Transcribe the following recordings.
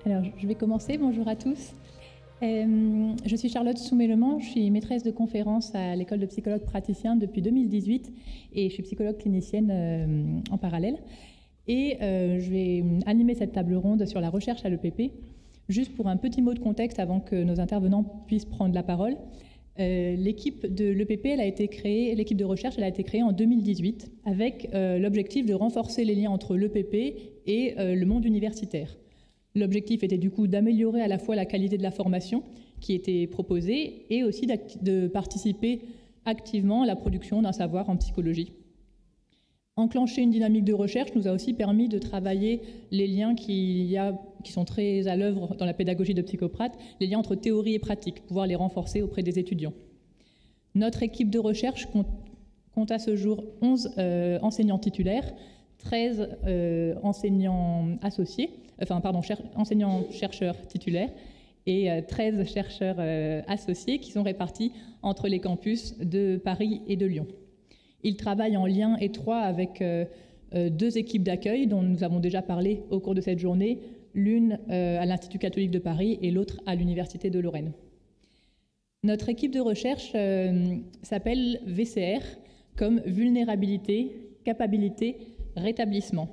Alors, je vais commencer. Bonjour à tous. Je suis Charlotte Soumélemans, je suis maîtresse de conférences à l'école de psychologues praticiens depuis 2018 et je suis psychologue clinicienne en parallèle. Et je vais animer cette table ronde sur la recherche à l'EPP. Juste pour un petit mot de contexte avant que nos intervenants puissent prendre la parole. L'équipe de l'EPP, l'équipe de recherche, elle a été créée en 2018 avec l'objectif de renforcer les liens entre l'EPP et le monde universitaire. L'objectif était du coup d'améliorer à la fois la qualité de la formation qui était proposée et aussi de participer activement à la production d'un savoir en psychologie. Enclencher une dynamique de recherche nous a aussi permis de travailler les liens qui sont très à l'œuvre dans la pédagogie de Psychoprate, les liens entre théorie et pratique, pouvoir les renforcer auprès des étudiants. Notre équipe de recherche compte à ce jour 11 enseignants titulaires, 13 enseignants associés, enseignants-chercheurs titulaires et 13 chercheurs associés qui sont répartis entre les campus de Paris et de Lyon. Ils travaillent en lien étroit avec deux équipes d'accueil dont nous avons déjà parlé au cours de cette journée, l'une à l'Institut catholique de Paris et l'autre à l'Université de Lorraine. Notre équipe de recherche s'appelle VCR, comme vulnérabilité, capacité, rétablissement.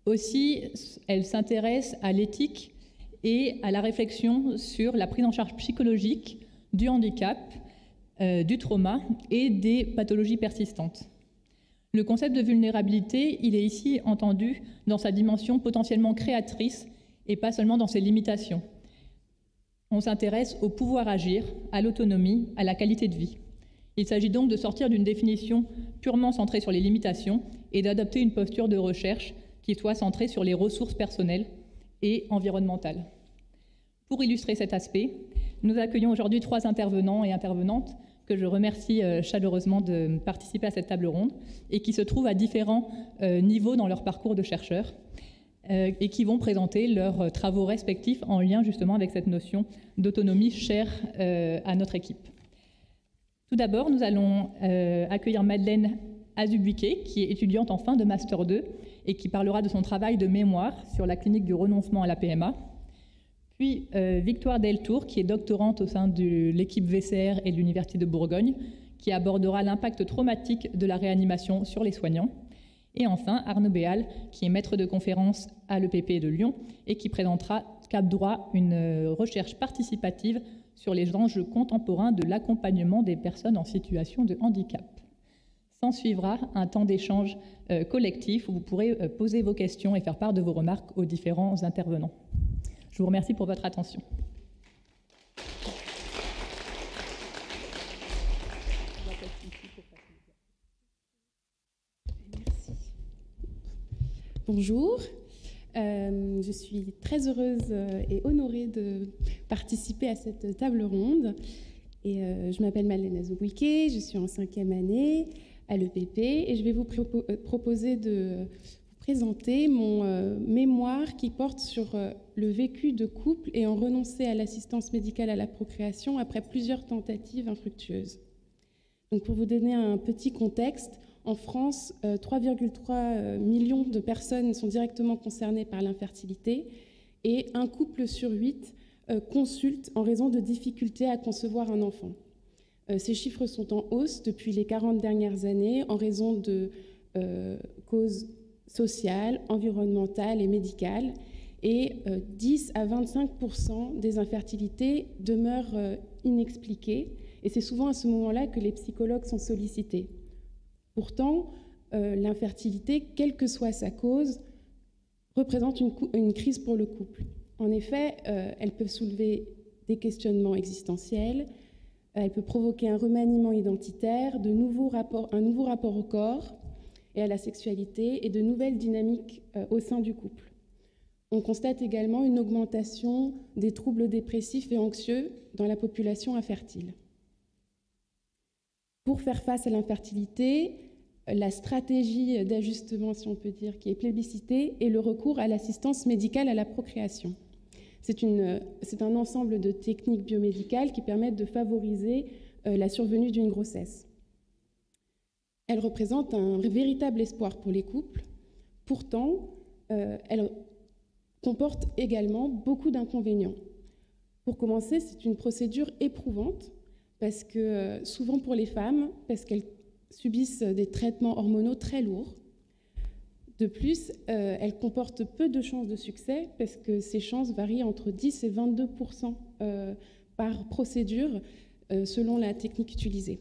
Aussi, elle s'intéresse à l'éthique et à la réflexion sur la prise en charge psychologique du handicap, du trauma et des pathologies persistantes. Le concept de vulnérabilité, il est ici entendu dans sa dimension potentiellement créatrice et pas seulement dans ses limitations. On s'intéresse au pouvoir agir, à l'autonomie, à la qualité de vie. Il s'agit donc de sortir d'une définition purement centrée sur les limitations et d'adopter une posture de recherche qui soit centrée sur les ressources personnelles et environnementales. Pour illustrer cet aspect, nous accueillons aujourd'hui 3 intervenants et intervenantes que je remercie chaleureusement de participer à cette table ronde et qui se trouvent à différents niveaux dans leur parcours de chercheurs et qui vont présenter leurs travaux respectifs en lien justement avec cette notion d'autonomie chère à notre équipe. Tout d'abord, nous allons accueillir Madeleine Azubuike, qui est étudiante en fin de Master 2 et qui parlera de son travail de mémoire sur la clinique du renoncement à la PMA. Puis Victoire Deltour, qui est doctorante au sein de l'équipe VCR et de l'Université de Bourgogne, qui abordera l'impact traumatique de la réanimation sur les soignants. Et enfin, Arnaud Béal, qui est maître de conférence à l'EPP de Lyon et qui présentera Cap Droit, une recherche participative sur les enjeux contemporains de l'accompagnement des personnes en situation de handicap. S'en suivra un temps d'échange collectif où vous pourrez poser vos questions et faire part de vos remarques aux différents intervenants. Je vous remercie pour votre attention. Merci. Bonjour. Je suis très heureuse et honorée de participer à cette table ronde. Et je m'appelle Madeleine Azubuike, je suis en 5e année à l'EPP et je vais vous proposer de vous présenter mon mémoire qui porte sur le vécu de couple ayant renoncé à l'assistance médicale à la procréation après plusieurs tentatives infructueuses. Donc pour vous donner un petit contexte, en France, 3,3 millions de personnes sont directement concernées par l'infertilité et un couple sur 8 consulte en raison de difficultés à concevoir un enfant. Ces chiffres sont en hausse depuis les 40 dernières années en raison de causes sociales, environnementales et médicales. Et 10 à 25% des infertilités demeurent inexpliquées. Et c'est souvent à ce moment-là que les psychologues sont sollicités. Pourtant, l'infertilité, quelle que soit sa cause, représente une crise pour le couple. En effet, elle peut soulever des questionnements existentiels, elle peut provoquer un remaniement identitaire, un nouveau rapport au corps et à la sexualité et de nouvelles dynamiques au sein du couple. On constate également une augmentation des troubles dépressifs et anxieux dans la population infertile. Pour faire face à l'infertilité, la stratégie d'ajustement, si on peut dire, qui est plébiscitée, est le recours à l'assistance médicale à la procréation. C'est un ensemble de techniques biomédicales qui permettent de favoriser la survenue d'une grossesse. Elle représente un véritable espoir pour les couples. Pourtant, elle comporte également beaucoup d'inconvénients. Pour commencer, c'est une procédure éprouvante, parce que souvent pour les femmes, parce qu'elles subissent des traitements hormonaux très lourds. De plus, elle comporte peu de chances de succès, parce que ces chances varient entre 10 et 22% par procédure, selon la technique utilisée.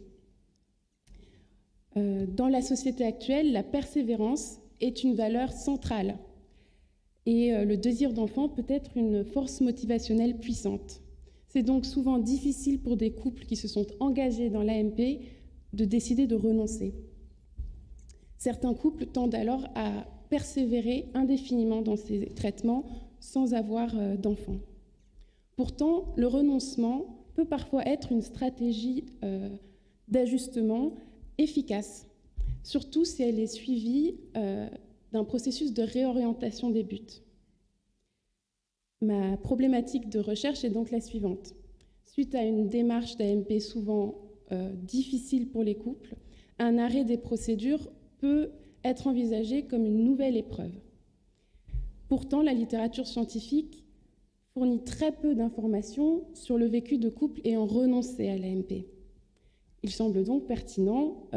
Dans la société actuelle, la persévérance est une valeur centrale, et le désir d'enfant peut être une force motivationnelle puissante. C'est donc souvent difficile pour des couples qui se sont engagés dans l'AMP de décider de renoncer. Certains couples tendent alors à persévérer indéfiniment dans ces traitements sans avoir d'enfant. Pourtant, le renoncement peut parfois être une stratégie d'ajustement efficace, surtout si elle est suivie d'un processus de réorientation des buts. Ma problématique de recherche est donc la suivante. Suite à une démarche d'AMP souvent difficile pour les couples, un arrêt des procédures peut être envisagé comme une nouvelle épreuve. Pourtant, la littérature scientifique fournit très peu d'informations sur le vécu de couples ayant renoncé à l'AMP. Il semble donc pertinent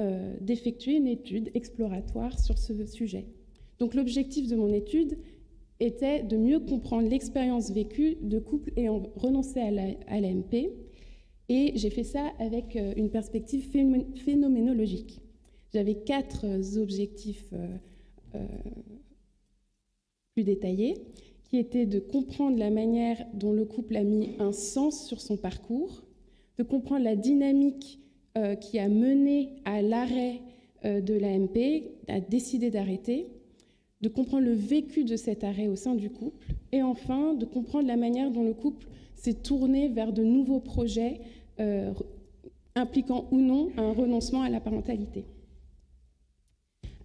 d'effectuer une étude exploratoire sur ce sujet. Donc l'objectif de mon étude était de mieux comprendre l'expérience vécue de couples ayant renoncé à l'AMP, et j'ai fait ça avec une perspective phénoménologique. J'avais 4 objectifs plus détaillés, qui étaient de comprendre la manière dont le couple a mis un sens sur son parcours, de comprendre la dynamique qui a mené à l'arrêt de l'AMP, à décider d'arrêter, de comprendre le vécu de cet arrêt au sein du couple, et enfin de comprendre la manière dont le couple s'est tourné vers de nouveaux projets impliquant ou non un renoncement à la parentalité.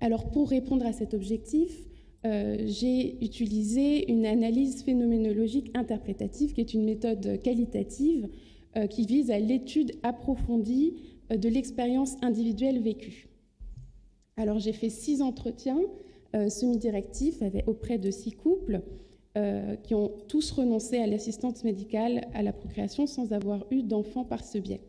Alors pour répondre à cet objectif, j'ai utilisé une analyse phénoménologique interprétative, qui est une méthode qualitative qui vise à l'étude approfondie de l'expérience individuelle vécue. Alors j'ai fait 6 entretiens semi-directifs auprès de 6 couples qui ont tous renoncé à l'assistance médicale à la procréation sans avoir eu d'enfant par ce biais.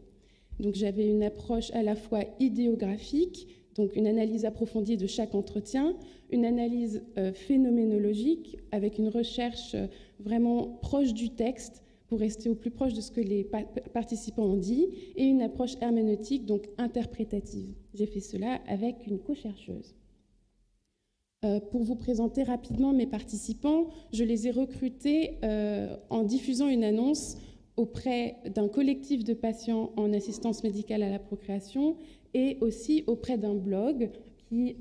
Donc j'avais une approche à la fois idéographique, donc une analyse approfondie de chaque entretien, une analyse phénoménologique avec une recherche vraiment proche du texte pour rester au plus proche de ce que les participants ont dit, et une approche herméneutique, donc interprétative. J'ai fait cela avec une co-chercheuse. Pour vous présenter rapidement mes participants, je les ai recrutés en diffusant une annonce auprès d'un collectif de patients en assistance médicale à la procréation et aussi auprès d'un blog qui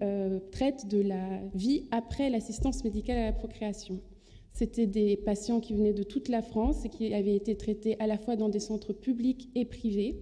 traite de la vie après l'assistance médicale à la procréation. C'était des patients qui venaient de toute la France et qui avaient été traités à la fois dans des centres publics et privés.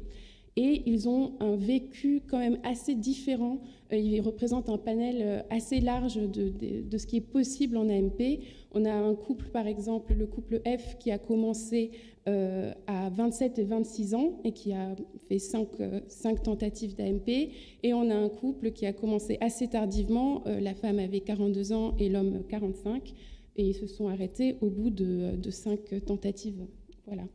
Et ils ont un vécu quand même assez différent. Ils représentent un panel assez large de ce qui est possible en AMP. On a un couple, par exemple, le couple F, qui a commencé à 27 et 26 ans et qui a fait 5 tentatives d'AMP. Et on a un couple qui a commencé assez tardivement. La femme avait 42 ans et l'homme 45. Et ils se sont arrêtés au bout de 5 tentatives. Voilà.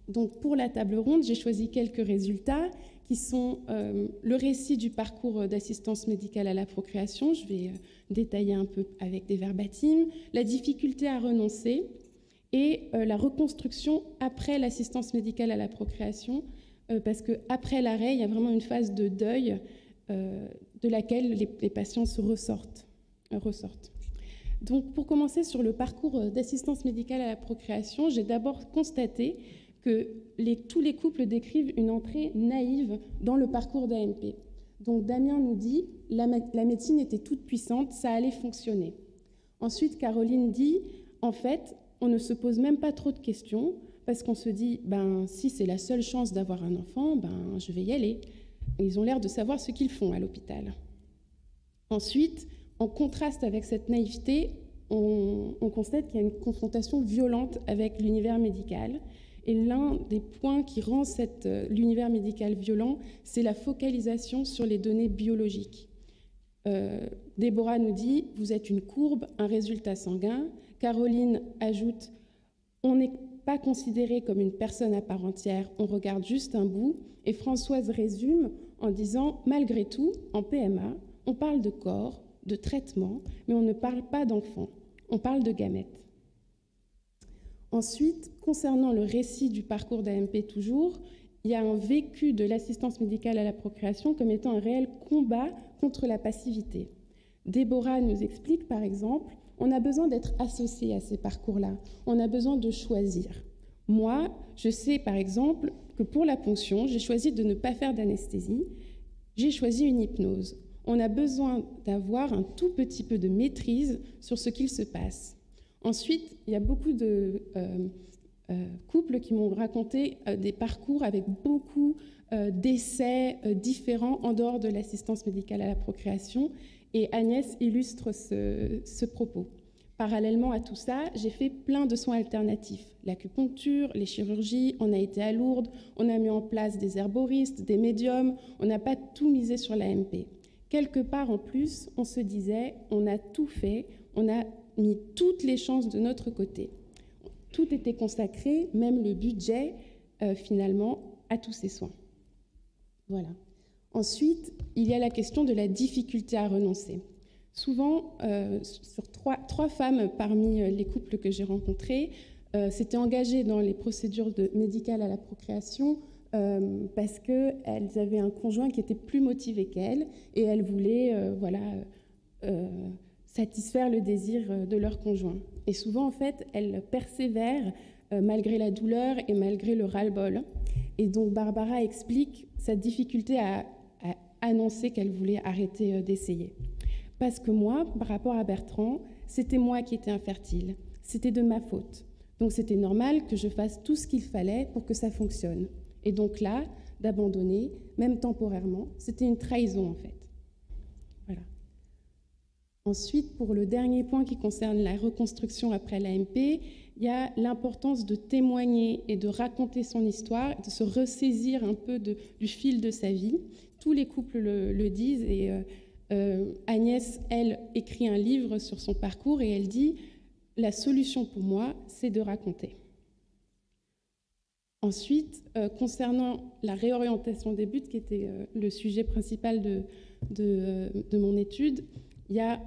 Donc pour la table ronde, j'ai choisi quelques résultats qui sont le récit du parcours d'assistance médicale à la procréation, je vais détailler un peu avec des verbatims, la difficulté à renoncer et la reconstruction après l'assistance médicale à la procréation, parce qu'après l'arrêt, il y a vraiment une phase de deuil de laquelle les patients se ressortent. Donc pour commencer sur le parcours d'assistance médicale à la procréation, j'ai d'abord constaté que tous les couples décrivent une entrée naïve dans le parcours d'AMP. Donc Damien nous dit « la médecine était toute puissante, ça allait fonctionner ». Ensuite, Caroline dit « en fait, on ne se pose même pas trop de questions parce qu'on se dit « si c'est la seule chance d'avoir un enfant, je vais y aller ». Ils ont l'air de savoir ce qu'ils font à l'hôpital. Ensuite, en contraste avec cette naïveté, on constate qu'il y a une confrontation violente avec l'univers médical. Et l'un des points qui rend l'univers médical violent, c'est la focalisation sur les données biologiques. Déborah nous dit « Vous êtes une courbe, un résultat sanguin ». Caroline ajoute « On n'est pas considéré comme une personne à part entière, on regarde juste un bout ». Et Françoise résume en disant « Malgré tout, en PMA, on parle de corps, de traitement, mais on ne parle pas d'enfants, on parle de gamètes ». Ensuite, concernant le récit du parcours d'AMP toujours, il y a un vécu de l'assistance médicale à la procréation comme étant un réel combat contre la passivité. Déborah nous explique, par exemple, on a besoin d'être associé à ces parcours-là, on a besoin de choisir. Moi, je sais, par exemple, que pour la ponction, j'ai choisi de ne pas faire d'anesthésie, j'ai choisi une hypnose. On a besoin d'avoir un tout petit peu de maîtrise sur ce qu'il se passe. Ensuite, il y a beaucoup de couples qui m'ont raconté des parcours avec beaucoup d'essais différents en dehors de l'assistance médicale à la procréation, et Agnès illustre ce propos. Parallèlement à tout ça, j'ai fait plein de soins alternatifs. L'acupuncture, les chirurgies, on a été à Lourdes, on a mis en place des herboristes, des médiums, on n'a pas tout misé sur l'AMP. Quelque part en plus, on se disait, on a tout fait, on a mis toutes les chances de notre côté. Tout était consacré, même le budget, finalement, à tous ces soins. Voilà. Ensuite, il y a la question de la difficulté à renoncer. Souvent, sur trois femmes parmi les couples que j'ai rencontrés s'étaient engagées dans les procédures médicales à la procréation parce qu'elles avaient un conjoint qui était plus motivé qu'elles et elles voulaient satisfaire le désir de leur conjoint. Et souvent, en fait, elles persévèrent malgré la douleur et malgré le ras-le-bol. Et donc, Barbara explique sa difficulté à annoncer qu'elle voulait arrêter d'essayer. Parce que moi, par rapport à Bertrand, c'était moi qui étais infertile. C'était de ma faute. Donc, c'était normal que je fasse tout ce qu'il fallait pour que ça fonctionne. Et donc là, d'abandonner, même temporairement, c'était une trahison, en fait. Voilà. Ensuite, pour le dernier point qui concerne la reconstruction après l'AMP, il y a l'importance de témoigner et de raconter son histoire, de se ressaisir un peu du fil de sa vie. Tous les couples le disent et Agnès, elle, écrit un livre sur son parcours et elle dit « La solution pour moi, c'est de raconter ». Ensuite, concernant la réorientation des buts, qui était le sujet principal de mon étude, il y a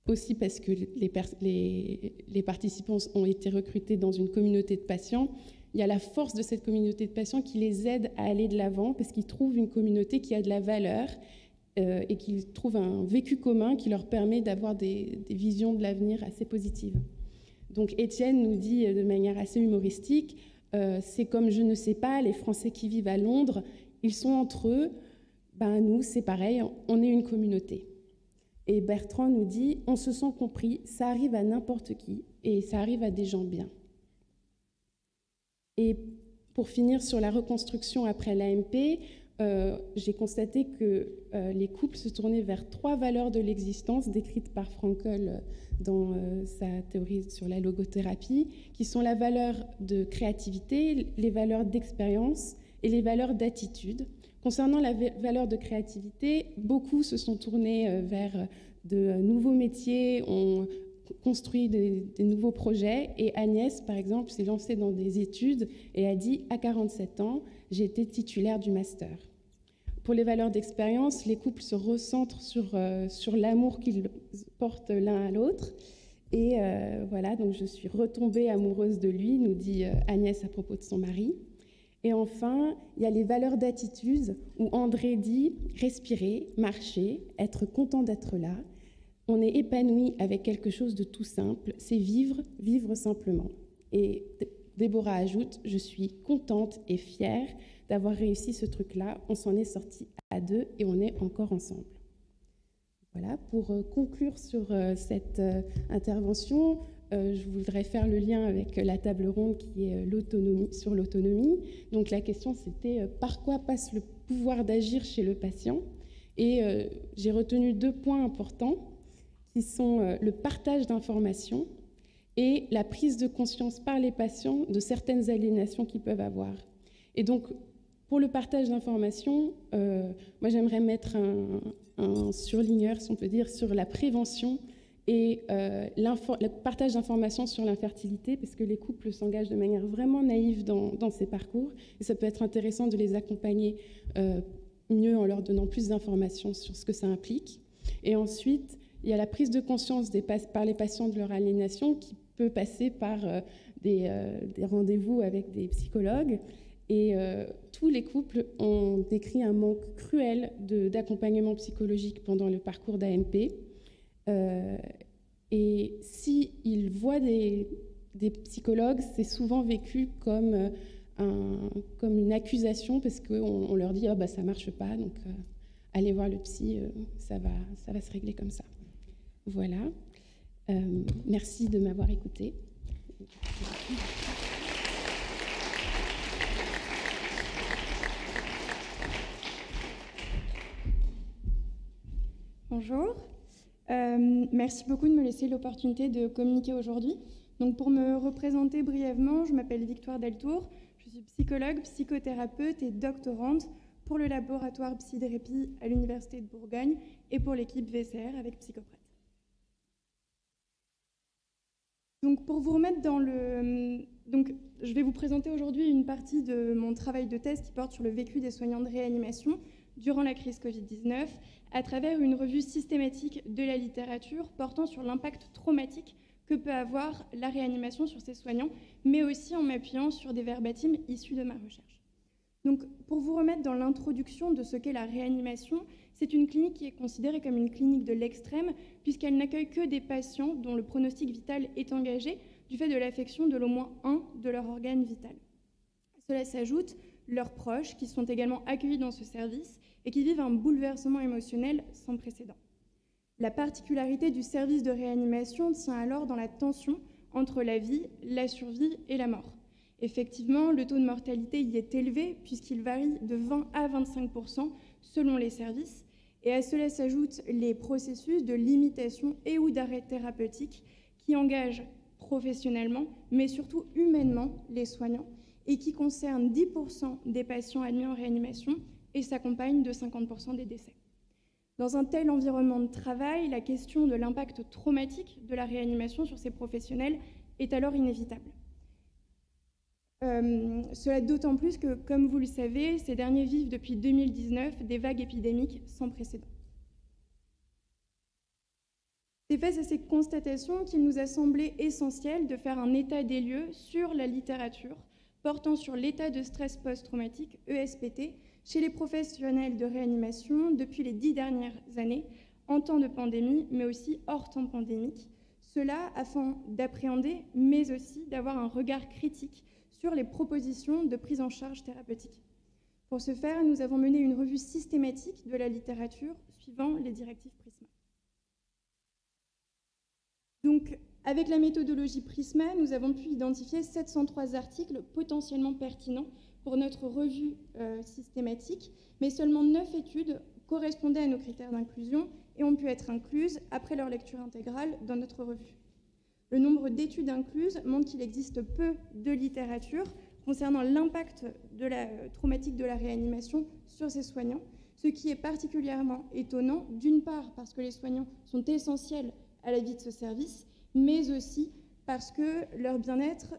aussi parce que les participants ont été recrutés dans une communauté de patients, il y a la force de cette communauté de patients qui les aide à aller de l'avant parce qu'ils trouvent une communauté qui a de la valeur et qu'ils trouvent un vécu commun qui leur permet d'avoir des visions de l'avenir assez positives. Donc Étienne nous dit de manière assez humoristique, c'est comme je ne sais pas, les Français qui vivent à Londres, ils sont entre eux, ben nous c'est pareil, on est une communauté. Et Bertrand nous dit, on se sent compris, ça arrive à n'importe qui et ça arrive à des gens bien. Et pour finir sur la reconstruction après l'AMP, j'ai constaté que les couples se tournaient vers 3 valeurs de l'existence décrites par Frankl dans sa théorie sur la logothérapie, qui sont la valeur de créativité, les valeurs d'expérience et les valeurs d'attitude. Concernant la valeur de créativité, beaucoup se sont tournés vers de nouveaux métiers, ont construit des nouveaux projets. Et Agnès, par exemple, s'est lancée dans des études et a dit « À 47 ans, j'ai été titulaire du master ». Pour les valeurs d'expérience, les couples se recentrent sur l'amour qu'ils portent l'un à l'autre. Et voilà, donc je suis retombée amoureuse de lui, nous dit Agnès à propos de son mari. Et enfin, il y a les valeurs d'attitude où André dit « respirer, marcher, être content d'être là ». On est épanoui avec quelque chose de tout simple, c'est vivre, vivre simplement. Et Déborah ajoute « je suis contente et fière d'avoir réussi ce truc-là, on s'en est sortis à 2 et on est encore ensemble ». Voilà, pour conclure sur cette intervention, je voudrais faire le lien avec la table ronde qui est sur l'autonomie. Donc la question c'était par quoi passe le pouvoir d'agir chez le patient ? Et j'ai retenu 2 points importants qui sont le partage d'informations et la prise de conscience par les patients de certaines aliénations qu'ils peuvent avoir. Et donc Pour le partage d'informations, moi j'aimerais mettre un surligneur, si on peut dire, sur la prévention et le partage d'informations sur l'infertilité, parce que les couples s'engagent de manière vraiment naïve dans ces parcours, et ça peut être intéressant de les accompagner mieux en leur donnant plus d'informations sur ce que ça implique. Et ensuite, il y a la prise de conscience par les patients de leur aliénation qui peut passer par des rendez-vous avec des psychologues. Et tous les couples ont décrit un manque cruel d'accompagnement psychologique pendant le parcours d'AMP. Et s'ils voient des psychologues, c'est souvent vécu comme une accusation, parce qu'on leur dit « Ah bah ça marche pas, donc allez voir le psy, ça va se régler comme ça ». Voilà. Merci de m'avoir écoutée. Bonjour. Merci beaucoup de me laisser l'opportunité de communiquer aujourd'hui. Donc pour me représenter brièvement, je m'appelle Victoire Deltour, je suis psychologue, psychothérapeute et doctorante pour le laboratoire Psydérépie à l'Université de Bourgogne et pour l'équipe VCR avec Psychoprète. Donc pour vous remettre dans le... Donc je vais vous présenter aujourd'hui une partie de mon travail de thèse qui porte sur le vécu des soignants de réanimation durant la crise Covid-19 à travers une revue systématique de la littérature portant sur l'impact traumatique que peut avoir la réanimation sur ces soignants, mais aussi en m'appuyant sur des verbatims issus de ma recherche. Donc, pour vous remettre dans l'introduction de ce qu'est la réanimation, c'est une clinique qui est considérée comme une clinique de l'extrême, puisqu'elle n'accueille que des patients dont le pronostic vital est engagé du fait de l'affection de l'au moins un de leur organe vital. À cela s'ajoute leurs proches, qui sont également accueillis dans ce service et qui vivent un bouleversement émotionnel sans précédent. La particularité du service de réanimation tient alors dans la tension entre la vie, la survie et la mort. Effectivement, le taux de mortalité y est élevé puisqu'il varie de 20 à 25% selon les services, et à cela s'ajoutent les processus de limitation et ou d'arrêt thérapeutique qui engagent professionnellement, mais surtout humainement, les soignants, et qui concernent 10% des patients admis en réanimation et s'accompagnent de 50% des décès. Dans un tel environnement de travail, la question de l'impact traumatique de la réanimation sur ces professionnels est alors inévitable. Cela d'autant plus que, comme vous le savez, ces derniers vivent depuis 2019 des vagues épidémiques sans précédent. C'est face à ces constatations qu'il nous a semblé essentiel de faire un état des lieux sur la littérature portant sur l'état de stress post-traumatique, ESPT, chez les professionnels de réanimation depuis les 10 dernières années, en temps de pandémie, mais aussi hors temps pandémique. Cela afin d'appréhender, mais aussi d'avoir un regard critique sur les propositions de prise en charge thérapeutique. Pour ce faire, nous avons mené une revue systématique de la littérature suivant les directives PRISMA. Donc, avec la méthodologie PRISMA, nous avons pu identifier 703 articles potentiellement pertinents pour notre revue systématique, mais seulement 9 études correspondaient à nos critères d'inclusion et ont pu être incluses après leur lecture intégrale dans notre revue. Le nombre d'études incluses montre qu'il existe peu de littérature concernant l'impact traumatique de la réanimation sur ces soignants, ce qui est particulièrement étonnant, d'une part parce que les soignants sont essentiels à la vie de ce service, mais aussi parce que leur bien-être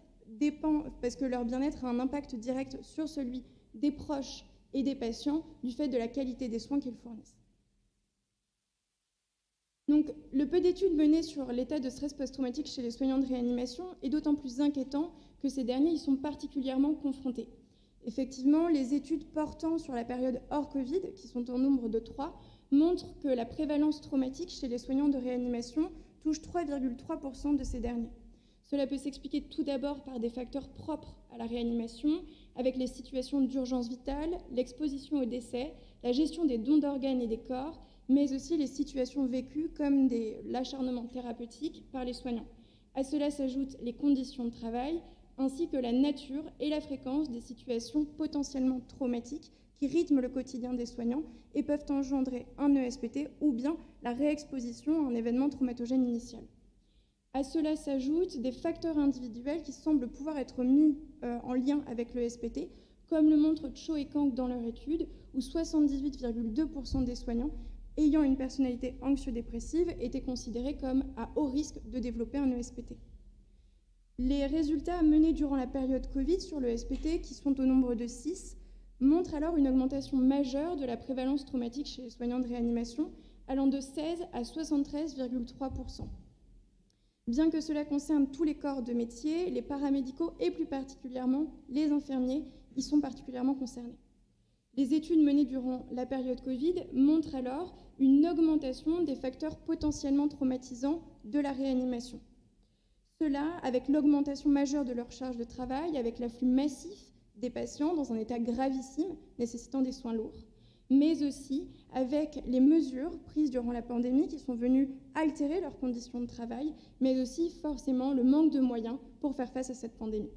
a un impact direct sur celui des proches et des patients du fait de la qualité des soins qu'ils fournissent. Donc, le peu d'études menées sur l'état de stress post-traumatique chez les soignants de réanimation est d'autant plus inquiétant que ces derniers y sont particulièrement confrontés. Effectivement, les études portant sur la période hors Covid, qui sont au nombre de 3, montrent que la prévalence traumatique chez les soignants de réanimation touche 3,3% de ces derniers. Cela peut s'expliquer tout d'abord par des facteurs propres à la réanimation, avec les situations d'urgence vitale, l'exposition au décès, la gestion des dons d'organes et des corps, mais aussi les situations vécues comme l'acharnement thérapeutique par les soignants. À cela s'ajoutent les conditions de travail, ainsi que la nature et la fréquence des situations potentiellement traumatiques qui rythment le quotidien des soignants et peuvent engendrer un ESPT ou bien la réexposition à un événement traumatogène initial. À cela s'ajoutent des facteurs individuels qui semblent pouvoir être mis en lien avec l'ESPT, comme le montrent Cho et Kang dans leur étude, où 78,2% des soignants ayant une personnalité anxio-dépressive étaient considérés comme à haut risque de développer un ESPT. Les résultats menés durant la période Covid sur le SPT, qui sont au nombre de 6, montrent alors une augmentation majeure de la prévalence traumatique chez les soignants de réanimation, allant de 16 à 73,3%. Bien que cela concerne tous les corps de métier, les paramédicaux et plus particulièrement les infirmiers y sont particulièrement concernés. Les études menées durant la période Covid montrent alors une augmentation des facteurs potentiellement traumatisants de la réanimation. Cela avec l'augmentation majeure de leur charge de travail, avec l'afflux massif des patients dans un état gravissime nécessitant des soins lourds, mais aussi avec les mesures prises durant la pandémie qui sont venues altérer leurs conditions de travail, mais aussi forcément le manque de moyens pour faire face à cette pandémie.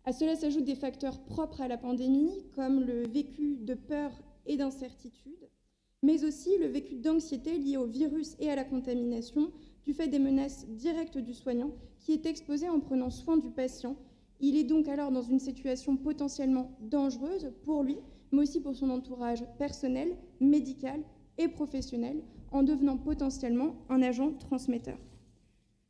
À cela s'ajoutent des facteurs propres à la pandémie, comme le vécu de peur et d'incertitude, mais aussi le vécu d'anxiété lié au virus et à la contamination, du fait des menaces directes du soignant qui est exposé en prenant soin du patient. Il est donc alors dans une situation potentiellement dangereuse pour lui, mais aussi pour son entourage personnel, médical et professionnel, en devenant potentiellement un agent transmetteur.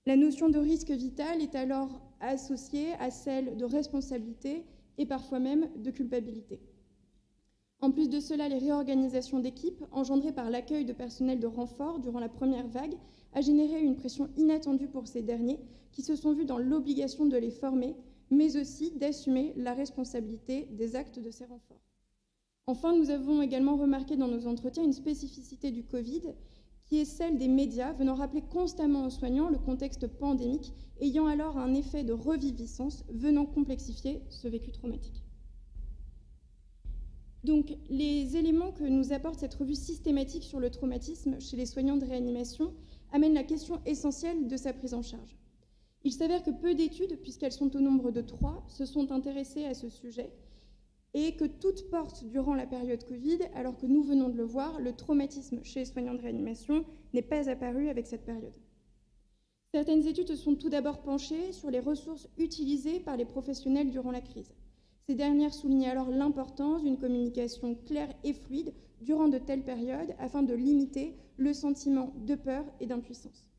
La notion de risque vital est alors associée à celle de responsabilité et parfois même de culpabilité. En plus de cela, les réorganisations d'équipes engendrées par l'accueil de personnel de renfort durant la première vague a généré une pression inattendue pour ces derniers qui se sont vus dans l'obligation de les former, mais aussi d'assumer la responsabilité des actes de ces renforts. Enfin, nous avons également remarqué dans nos entretiens une spécificité du Covid qui est celle des médias venant rappeler constamment aux soignants le contexte pandémique, ayant alors un effet de reviviscence venant complexifier ce vécu traumatique. Donc, les éléments que nous apporte cette revue systématique sur le traumatisme chez les soignants de réanimation amènent la question essentielle de sa prise en charge. Il s'avère que peu d'études, puisqu'elles sont au nombre de 3, se sont intéressées à ce sujet et que toutes portent durant la période Covid, alors que nous venons de le voir, le traumatisme chez les soignants de réanimation n'est pas apparu avec cette période. Certaines études se sont tout d'abord penchées sur les ressources utilisées par les professionnels durant la crise. Ces dernières soulignent alors l'importance d'une communication claire et fluide durant de telles périodes afin de limiter le sentiment de peur et d'impuissance.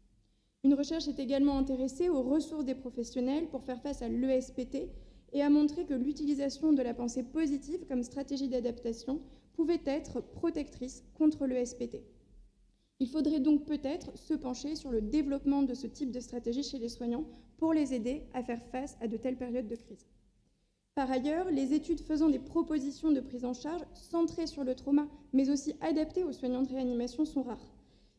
Une recherche est également intéressée aux ressources des professionnels pour faire face à l'ESPT et a montré que l'utilisation de la pensée positive comme stratégie d'adaptation pouvait être protectrice contre l'ESPT. Il faudrait donc peut-être se pencher sur le développement de ce type de stratégie chez les soignants pour les aider à faire face à de telles périodes de crise. Par ailleurs, les études faisant des propositions de prise en charge centrées sur le trauma, mais aussi adaptées aux soignants de réanimation sont rares.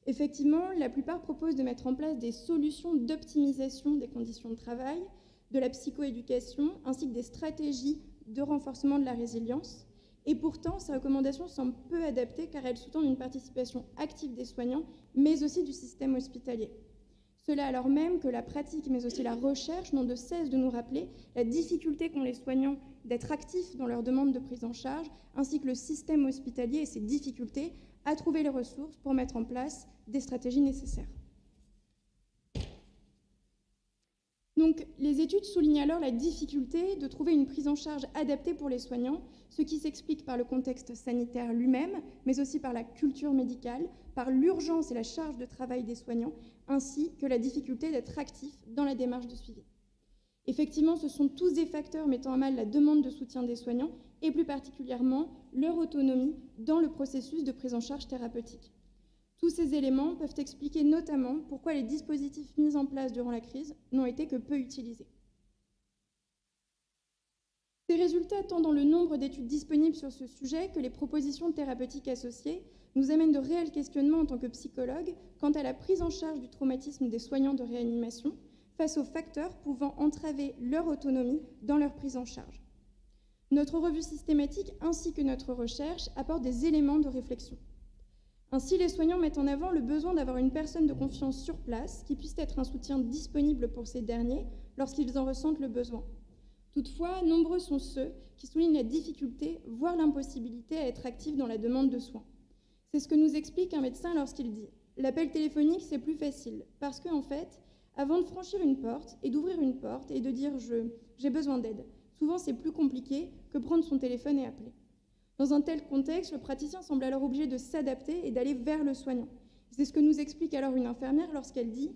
Effectivement, la plupart proposent de mettre en place des solutions d'optimisation des conditions de travail, de la psychoéducation, ainsi que des stratégies de renforcement de la résilience. Et pourtant, ces recommandations semblent peu adaptées car elles sous-tendent une participation active des soignants, mais aussi du système hospitalier. Cela alors même que la pratique, mais aussi la recherche, n'ont de cesse de nous rappeler la difficulté qu'ont les soignants d'être actifs dans leur demande de prise en charge, ainsi que le système hospitalier et ses difficultés à trouver les ressources pour mettre en place des stratégies nécessaires. Donc, les études soulignent alors la difficulté de trouver une prise en charge adaptée pour les soignants, ce qui s'explique par le contexte sanitaire lui-même, mais aussi par la culture médicale, par l'urgence et la charge de travail des soignants, ainsi que la difficulté d'être actifs dans la démarche de suivi. Effectivement, ce sont tous des facteurs mettant à mal la demande de soutien des soignants, et plus particulièrement leur autonomie dans le processus de prise en charge thérapeutique. Tous ces éléments peuvent expliquer notamment pourquoi les dispositifs mis en place durant la crise n'ont été que peu utilisés. Ces résultats, tant dans le nombre d'études disponibles sur ce sujet que les propositions thérapeutiques associées, nous amènent de réels questionnements en tant que psychologues quant à la prise en charge du traumatisme des soignants de réanimation face aux facteurs pouvant entraver leur autonomie dans leur prise en charge. Notre revue systématique ainsi que notre recherche apportent des éléments de réflexion. Ainsi, les soignants mettent en avant le besoin d'avoir une personne de confiance sur place qui puisse être un soutien disponible pour ces derniers lorsqu'ils en ressentent le besoin. Toutefois, nombreux sont ceux qui soulignent la difficulté, voire l'impossibilité à être actifs dans la demande de soins. C'est ce que nous explique un médecin lorsqu'il dit « L'appel téléphonique, c'est plus facile, parce qu'en fait, avant de franchir une porte et d'ouvrir une porte et de dire « j'ai besoin d'aide », Souvent, c'est plus compliqué que prendre son téléphone et appeler. Dans un tel contexte, le praticien semble alors obligé de s'adapter et d'aller vers le soignant. C'est ce que nous explique alors une infirmière lorsqu'elle dit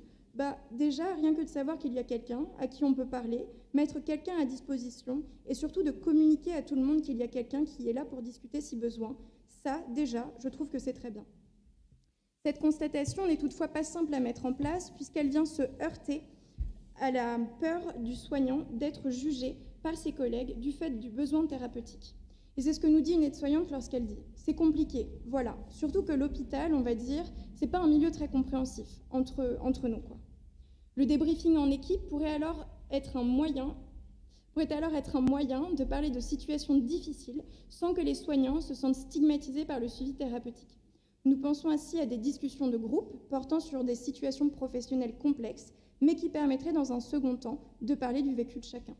déjà, rien que de savoir qu'il y a quelqu'un à qui on peut parler, mettre quelqu'un à disposition et surtout de communiquer à tout le monde qu'il y a quelqu'un qui est là pour discuter si besoin, ça, déjà, je trouve que c'est très bien. Cette constatation n'est toutefois pas simple à mettre en place puisqu'elle vient se heurter à la peur du soignant d'être jugé par ses collègues du fait du besoin thérapeutique. Et c'est ce que nous dit une aide-soignante lorsqu'elle dit « c'est compliqué, voilà ». Surtout que l'hôpital, on va dire, c'est pas un milieu très compréhensif entre nous, quoi. Le débriefing en équipe pourrait alors être un moyen de parler de situations difficiles sans que les soignants se sentent stigmatisés par le suivi thérapeutique. Nous pensons ainsi à des discussions de groupe portant sur des situations professionnelles complexes, mais qui permettraient dans un second temps de parler du vécu de chacun.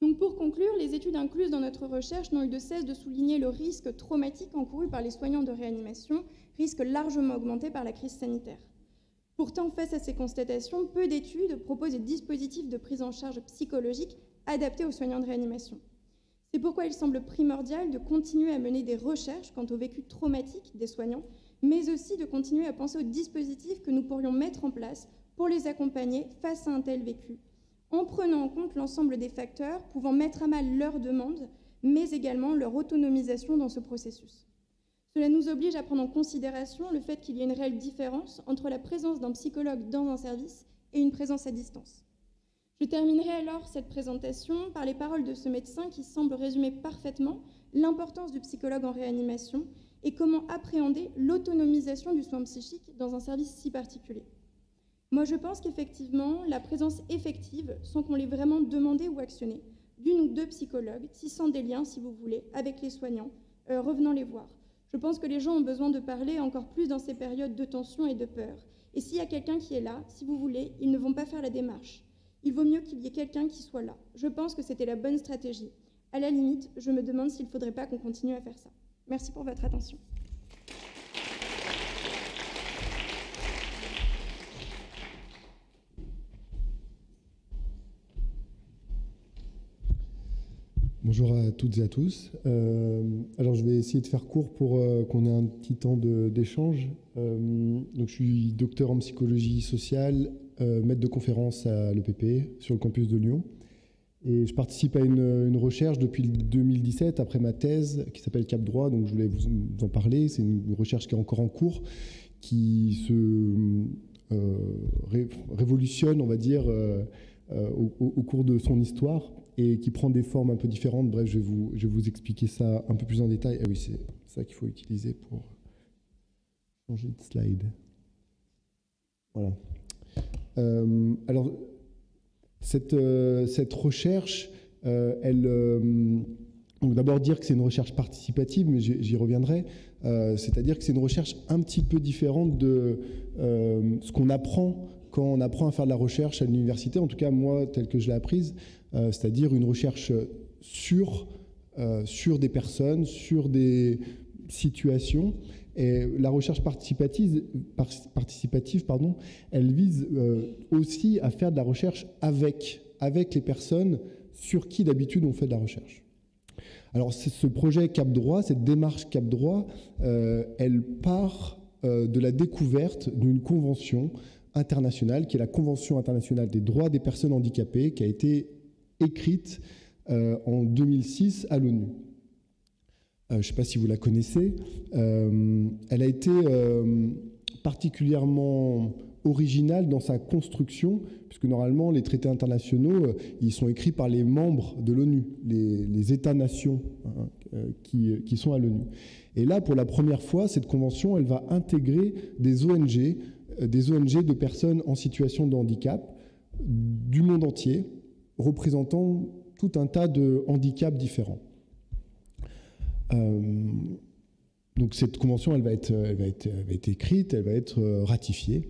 Donc pour conclure, les études incluses dans notre recherche n'ont eu de cesse de souligner le risque traumatique encouru par les soignants de réanimation, risque largement augmenté par la crise sanitaire. Pourtant, face à ces constatations, peu d'études proposent des dispositifs de prise en charge psychologique adaptés aux soignants de réanimation. C'est pourquoi il semble primordial de continuer à mener des recherches quant au vécu traumatique des soignants, mais aussi de continuer à penser aux dispositifs que nous pourrions mettre en place pour les accompagner face à un tel vécu, en prenant en compte l'ensemble des facteurs pouvant mettre à mal leurs demandes, mais également leur autonomisation dans ce processus. Cela nous oblige à prendre en considération le fait qu'il y ait une réelle différence entre la présence d'un psychologue dans un service et une présence à distance. Je terminerai alors cette présentation par les paroles de ce médecin qui semble résumer parfaitement l'importance du psychologue en réanimation et comment appréhender l'autonomisation du soin psychique dans un service si particulier. Moi, je pense qu'effectivement, la présence effective, sans qu'on l'ait vraiment demandé ou actionné, d'une ou deux psychologues, tissant des liens, si vous voulez, avec les soignants, revenant les voir. Je pense que les gens ont besoin de parler encore plus dans ces périodes de tension et de peur. Et s'il y a quelqu'un qui est là, si vous voulez, ils ne vont pas faire la démarche. Il vaut mieux qu'il y ait quelqu'un qui soit là. Je pense que c'était la bonne stratégie. À la limite, je me demande s'il ne faudrait pas qu'on continue à faire ça. Merci pour votre attention. Bonjour à toutes et à tous. Alors je vais essayer de faire court pour qu'on ait un petit temps d'échange. Donc je suis docteur en psychologie sociale, maître de conférence à l'EPP sur le campus de Lyon. Et je participe à une recherche depuis 2017 après ma thèse qui s'appelle Cap Droit. Donc je voulais vous en parler. C'est une recherche qui est encore en cours, qui se révolutionne, on va dire, au cours de son histoire, et qui prend des formes un peu différentes. Bref, je vais vous expliquer ça un peu plus en détail. Ah oui, c'est ça qu'il faut utiliser pour changer de slide. Voilà. Alors, cette recherche, donc d'abord dire que c'est une recherche participative, mais j'y reviendrai. C'est-à-dire que c'est une recherche un petit peu différente de ce qu'on apprend quand on apprend à faire de la recherche à l'université, en tout cas moi, telle que je l'ai apprise, c'est-à-dire une recherche sur des personnes, sur des situations. Et la recherche participative, elle vise aussi à faire de la recherche avec les personnes sur qui d'habitude on fait de la recherche. Alors ce projet Cap Droit, cette démarche Cap Droit, elle part de la découverte d'une convention internationale, qui est la Convention internationale des droits des personnes handicapées, qui a été écrite en 2006 à l'ONU. Je ne sais pas si vous la connaissez. Elle a été particulièrement originale dans sa construction, puisque normalement les traités internationaux, ils sont écrits par les membres de l'ONU, les États-nations qui sont à l'ONU. Et là, pour la première fois, cette convention, elle va intégrer des ONG de personnes en situation de handicap du monde entier, représentant tout un tas de handicaps différents. Donc cette convention, elle va être écrite, elle va être ratifiée.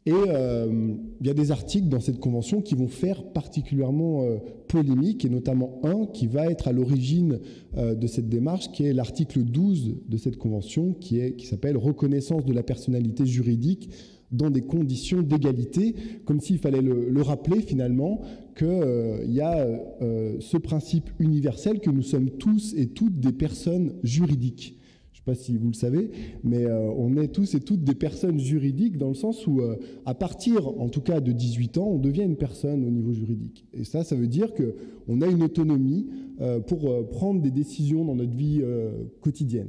Et il y a des articles dans cette convention qui vont faire particulièrement polémique, et notamment un qui va être à l'origine de cette démarche, qui est l'article 12 de cette convention, qui s'appelle « Reconnaissance de la personnalité juridique dans des conditions d'égalité », comme s'il fallait le rappeler finalement qu'il y a ce principe universel que nous sommes tous et toutes des personnes juridiques. Je ne sais pas si vous le savez, mais on est tous et toutes des personnes juridiques dans le sens où, à partir, en tout cas, de 18 ans, on devient une personne au niveau juridique. Et ça veut dire qu'on a une autonomie pour prendre des décisions dans notre vie quotidienne,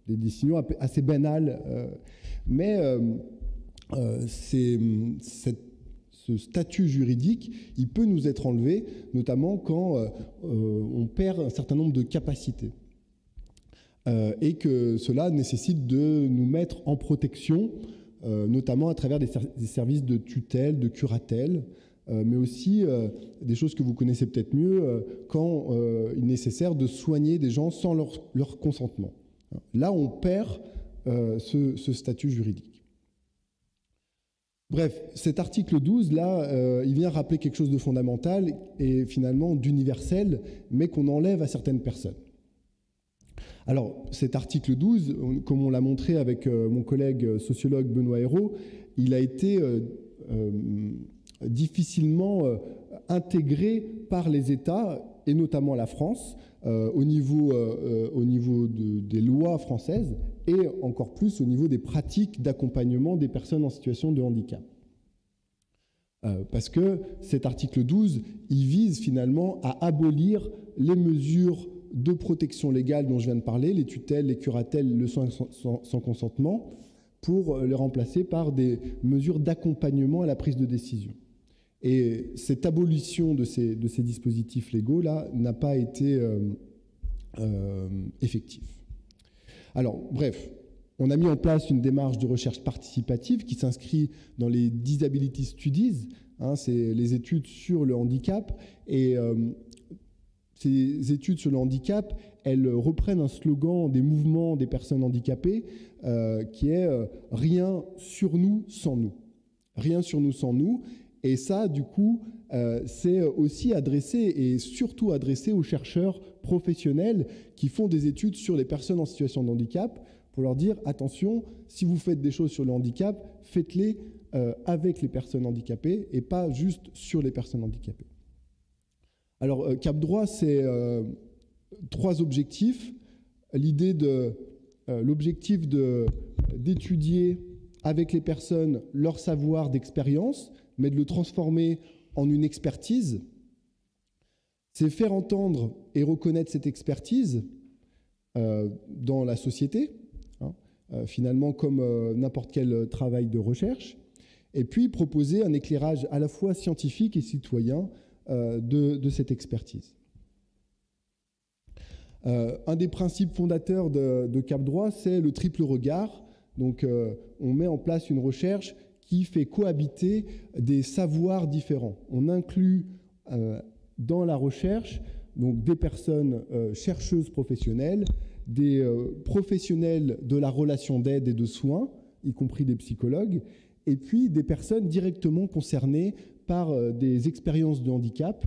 des décisions assez banales. Mais ce statut juridique, il peut nous être enlevé, notamment quand on perd un certain nombre de capacités. Et que cela nécessite de nous mettre en protection, notamment à travers des services de tutelle, de curatelle, mais aussi des choses que vous connaissez peut-être mieux, quand il est nécessaire de soigner des gens sans leur consentement. Là, on perd ce statut juridique. Bref, cet article 12, là, il vient rappeler quelque chose de fondamental et finalement d'universel, mais qu'on enlève à certaines personnes. Alors, cet article 12, comme on l'a montré avec mon collègue sociologue Benoît Hérault, il a été difficilement intégré par les États, et notamment la France, au niveau des lois françaises, et encore plus au niveau des pratiques d'accompagnement des personnes en situation de handicap. Parce que cet article 12, il vise finalement à abolir les mesures de protection légale dont je viens de parler, les tutelles, les curatelles, le soin sans consentement, pour les remplacer par des mesures d'accompagnement à la prise de décision. Et cette abolition de ces dispositifs légaux-là n'a pas été effective. Alors, bref, on a mis en place une démarche de recherche participative qui s'inscrit dans les Disability Studies, c'est les études sur le handicap, et ces études sur le handicap, elles reprennent un slogan des mouvements des personnes handicapées qui est « Rien sur nous sans nous ». Rien sur nous sans nous. Et ça, du coup, c'est aussi adressé et surtout adressé aux chercheurs professionnels qui font des études sur les personnes en situation de handicap pour leur dire « Attention, si vous faites des choses sur le handicap, faites-les avec les personnes handicapées et pas juste sur les personnes handicapées ». Alors, Cap Droit, c'est 3 objectifs. L'objectif d'étudier avec les personnes leur savoir d'expérience, mais de le transformer en une expertise. C'est faire entendre et reconnaître cette expertise dans la société, finalement comme n'importe quel travail de recherche, et puis proposer un éclairage à la fois scientifique et citoyen de cette expertise. Un des principes fondateurs de Cap Droit, c'est le triple regard. Donc, on met en place une recherche qui fait cohabiter des savoirs différents. On inclut dans la recherche donc, des personnes chercheuses professionnelles, des professionnels de la relation d'aide et de soins, y compris des psychologues, et puis des personnes directement concernées par des expériences de handicap.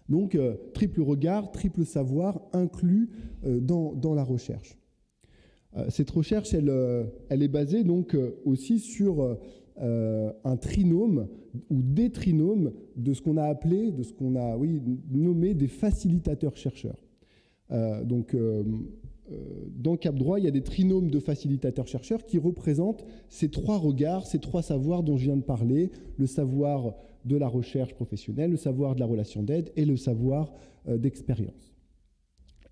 Donc, triple regard, triple savoir inclus dans la recherche. Cette recherche, elle est basée donc aussi sur un trinôme ou des trinômes de ce qu'on a appelé, de ce qu'on a nommé des facilitateurs-chercheurs. Dans Cap Droit, il y a des trinômes de facilitateurs-chercheurs qui représentent ces 3 regards, ces 3 savoirs dont je viens de parler, le savoir de la recherche professionnelle, le savoir de la relation d'aide et le savoir d'expérience.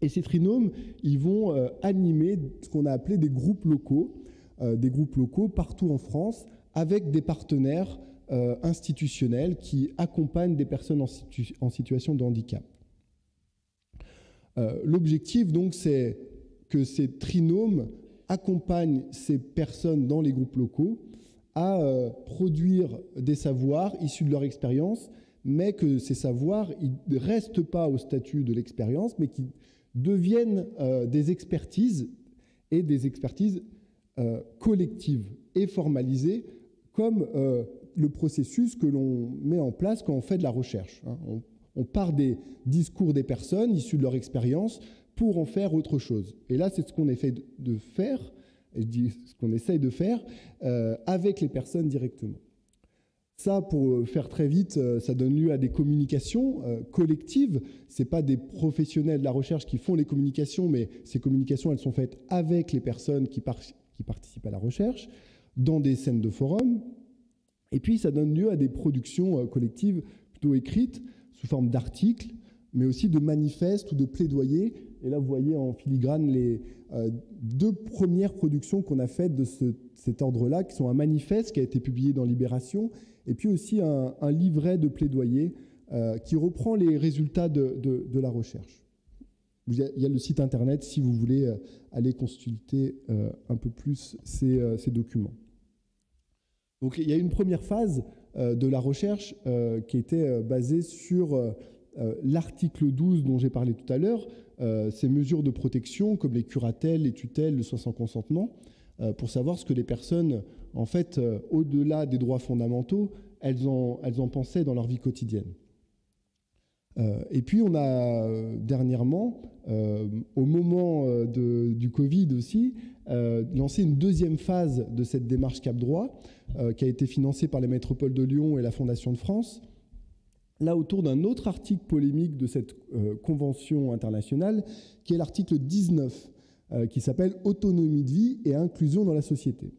Et ces trinômes, ils vont animer ce qu'on a appelé des groupes locaux partout en France, avec des partenaires institutionnels qui accompagnent des personnes en situation de handicap. L'objectif, donc, c'est que ces trinômes accompagnent ces personnes dans les groupes locaux à produire des savoirs issus de leur expérience, mais que ces savoirs ne restent pas au statut de l'expérience, mais qui deviennent des expertises et des expertises collectives et formalisées comme le processus que l'on met en place quand on fait de la recherche. On part des discours des personnes issus de leur expérience pour en faire autre chose. Et là, c'est ce qu'on essaie de faire, et je dis ce qu'on essaye de faire avec les personnes directement. Ça, pour faire très vite, ça donne lieu à des communications collectives. Ce n'est pas des professionnels de la recherche qui font les communications, mais ces communications, elles sont faites avec les personnes qui participent à la recherche, dans des scènes de forum. Et puis, ça donne lieu à des productions collectives plutôt écrites, sous forme d'articles, mais aussi de manifestes ou de plaidoyers. Et là, vous voyez en filigrane les deux premières productions qu'on a faites de cet ordre-là, qui sont un manifeste qui a été publié dans Libération, et puis aussi un livret de plaidoyer qui reprend les résultats de la recherche. Il y a le site internet si vous voulez aller consulter un peu plus ces documents. Donc il y a une première phase de la recherche qui était basée sur l'article 12 dont j'ai parlé tout à l'heure, ces mesures de protection comme les curatelles, les tutelles, le soin sans consentement, pour savoir ce que les personnes, en fait, au-delà des droits fondamentaux, elles en pensaient dans leur vie quotidienne. Et puis on a dernièrement, au moment du Covid aussi, lancé une deuxième phase de cette démarche Cap Droit, qui a été financée par les métropoles de Lyon et la Fondation de France, là autour d'un autre article polémique de cette convention internationale, qui est l'article 19, qui s'appelle « Autonomie de vie et inclusion dans la société ».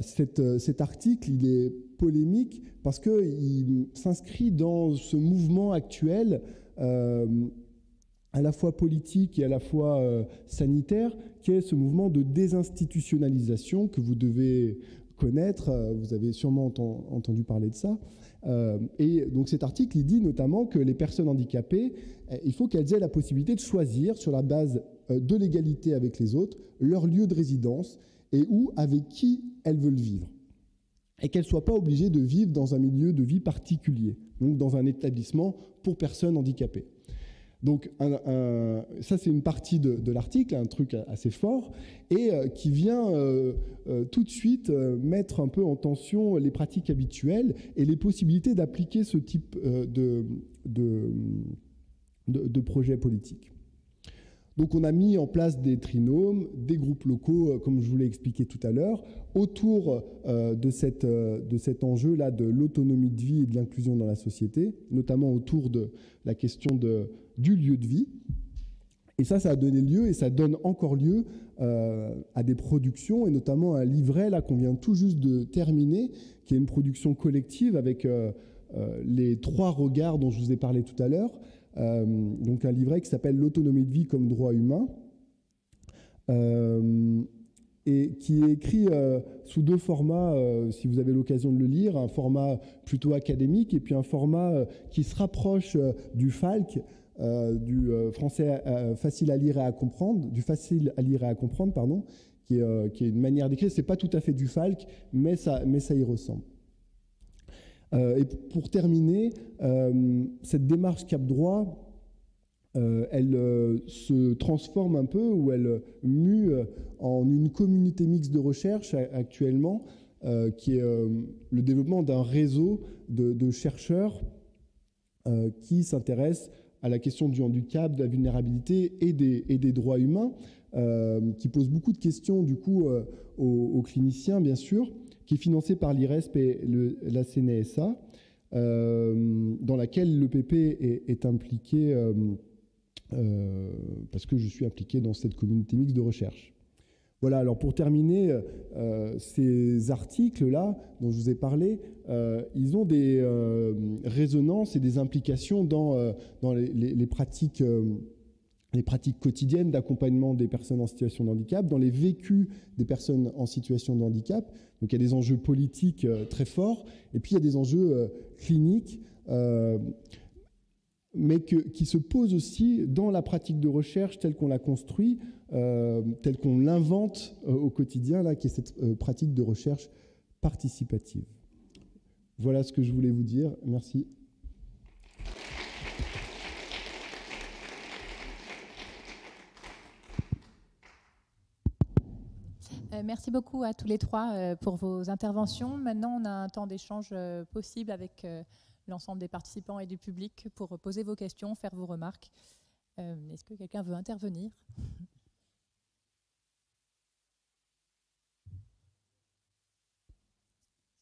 Cet article, il est polémique parce qu'il s'inscrit dans ce mouvement actuel, à la fois politique et à la fois sanitaire, qui est ce mouvement de désinstitutionnalisation que vous devez connaître, vous avez sûrement entendu parler de ça. Et donc cet article, il dit notamment que les personnes handicapées, il faut qu'elles aient la possibilité de choisir, sur la base de l'égalité avec les autres, leur lieu de résidence et où, avec qui elles veulent vivre. Et qu'elles ne soient pas obligées de vivre dans un milieu de vie particulier, donc dans un établissement pour personnes handicapées. Donc ça, c'est une partie de l'article, un truc assez fort, et qui vient tout de suite mettre un peu en tension les pratiques habituelles et les possibilités d'appliquer ce type de projet politique. Donc on a mis en place des trinômes, des groupes locaux, comme je vous l'ai expliqué tout à l'heure, autour de cet enjeu-là de l'autonomie de vie et de l'inclusion dans la société, notamment autour de la question du lieu de vie. Et ça a donné lieu, et ça donne encore lieu à des productions, et notamment un livret là qu'on vient tout juste de terminer, qui est une production collective avec les 3 regards dont je vous ai parlé tout à l'heure. Donc un livret qui s'appelle « L'autonomie de vie comme droit humain », et qui est écrit sous 2 formats, si vous avez l'occasion de le lire, un format plutôt académique et puis un format qui se rapproche du FALC, du français facile à lire et à comprendre, pardon, qui est une manière d'écrire. C'est pas tout à fait du FALC, mais ça y ressemble. Et pour terminer, cette démarche Cap Droit, elle se transforme un peu, ou elle mue en une communauté mixte de recherche actuellement, qui est le développement d'un réseau de chercheurs qui s'intéressent à la question du handicap, de la vulnérabilité et des droits humains, qui pose beaucoup de questions du coup aux cliniciens, bien sûr, qui est financé par l'IRESP et la CNSA, dans laquelle l'EPP est impliqué, parce que je suis impliqué dans cette communauté mixte de recherche. Voilà, alors pour terminer, ces articles-là dont je vous ai parlé, ils ont des résonances et des implications dans les pratiques quotidiennes d'accompagnement des personnes en situation de handicap, dans les vécus des personnes en situation de handicap. Donc il y a des enjeux politiques très forts, et puis il y a des enjeux cliniques, mais qui se posent aussi dans la pratique de recherche telle qu'on la construit, telle qu'on l'invente au quotidien, là, qui est cette pratique de recherche participative. Voilà ce que je voulais vous dire. Merci. Merci beaucoup à tous les trois pour vos interventions. Maintenant, on a un temps d'échange possible avec l'ensemble des participants et du public pour poser vos questions, faire vos remarques. Est-ce que quelqu'un veut intervenir ?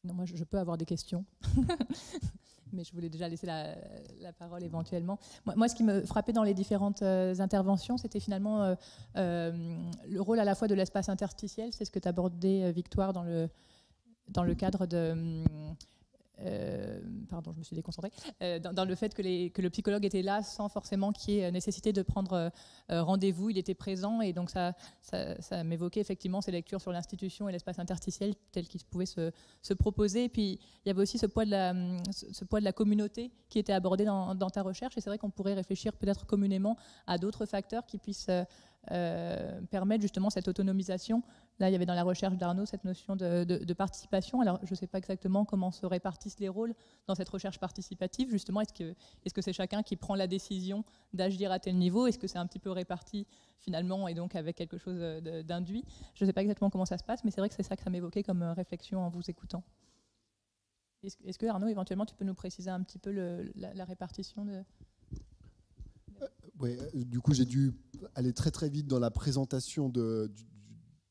Sinon, moi, je peux avoir des questions. Mais je voulais déjà laisser la parole éventuellement. Moi, ce qui me frappait dans les différentes interventions, c'était finalement le rôle à la fois de l'espace interstitiel. C'est ce que tu abordais, Victoire, dans le cadre de... pardon, je me suis déconcentrée. Dans le fait que le psychologue était là sans forcément qu'il y ait nécessité de prendre rendez-vous, il était présent, et donc ça m'évoquait effectivement ces lectures sur l'institution et l'espace interstitiel tels qu'ils pouvaient se proposer. Et puis il y avait aussi ce poids de la communauté qui était abordé dans ta recherche, et c'est vrai qu'on pourrait réfléchir peut-être communément à d'autres facteurs qui puissent permettre justement cette autonomisation. Là, il y avait dans la recherche d'Arnaud cette notion de participation. Alors, je ne sais pas exactement comment se répartissent les rôles dans cette recherche participative. Justement, est-ce que c'est chacun qui prend la décision d'agir à tel niveau? Est-ce que c'est un petit peu réparti finalement et donc avec quelque chose d'induit? Je ne sais pas exactement comment ça se passe, mais c'est vrai que c'est ça que ça m'évoquait comme réflexion en vous écoutant. Est-ce que Arnaud, éventuellement, tu peux nous préciser un petit peu la répartition de... Oui, du coup, j'ai dû aller très très vite dans la présentation de